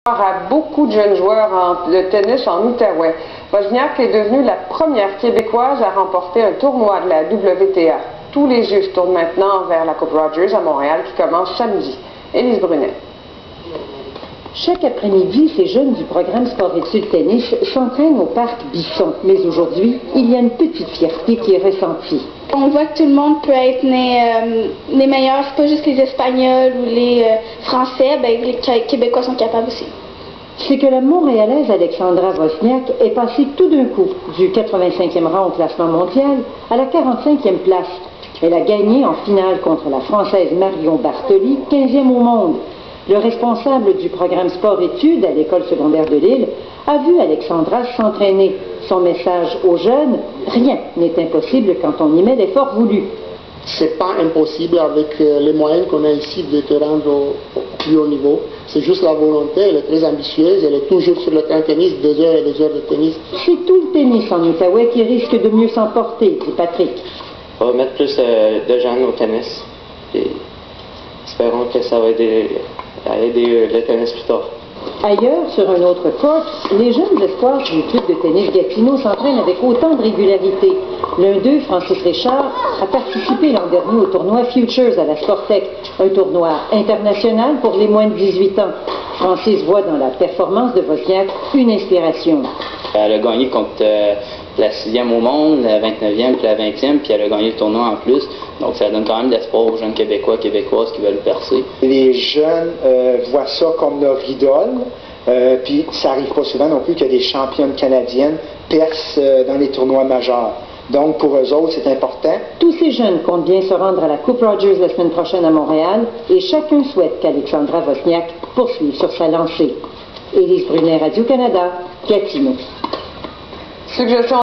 À beaucoup de jeunes joueurs de tennis en Outaouais. Wozniak est devenue la première Québécoise à remporter un tournoi de la WTA. Tous les yeux se tournent maintenant vers la Coupe Rogers à Montréal qui commence samedi. Élise Brunet. Chaque après-midi, ces jeunes du programme Sport-Études Tennis s'entraînent au parc Bisson. Mais aujourd'hui, il y a une petite fierté qui est ressentie. On voit que tout le monde peut être les meilleurs, c'est pas juste les Espagnols ou les Français, les Québécois sont capables aussi. C'est que la Montréalaise Alexandra Wozniak est passée tout d'un coup du 85e rang au classement mondial à la 45e place. Elle a gagné en finale contre la Française Marion Bartoli, 15e au monde. Le responsable du programme Sport-Études à l'école secondaire de Lille a vu Alexandra s'entraîner. Son message aux jeunes, rien n'est impossible quand on y met l'effort voulu. C'est pas impossible avec les moyens qu'on a ici de te rendre au plus haut niveau. C'est juste la volonté, elle est très ambitieuse, elle est toujours sur le terrain de tennis, 2 heures et 2 heures de tennis. C'est tout le tennis en Outaouais qui risque de mieux s'emporter, dit Patrick. On va mettre plus de jeunes au tennis. Et espérons que ça va aider le tennis plus tard. Ailleurs, sur un autre court, les jeunes espoirs du club de tennis Gatineau s'entraînent avec autant de régularité. L'un d'eux, Francis Richard, a participé l'an dernier au tournoi Futures à la Sportec, un tournoi international pour les moins de 18 ans. Francis voit dans la performance de Wozniak une inspiration. Elle a gagné contre la 6e au monde, la 29e puis la 20e, puis elle a gagné le tournoi en plus. Donc ça donne quand même de l'espoir aux jeunes Québécois, Québécoises qui veulent percer. Les jeunes voient ça comme leur idole, puis ça n'arrive pas souvent non plus que des championnes canadiennes percent dans les tournois majeurs. Donc pour eux autres, c'est important. Tous ces jeunes comptent bien se rendre à la Coupe Rogers la semaine prochaine à Montréal et chacun souhaite qu'Alexandra Wozniak poursuive sur sa lancée. Élise Brunet, Radio-Canada, Gatineau. Suggestion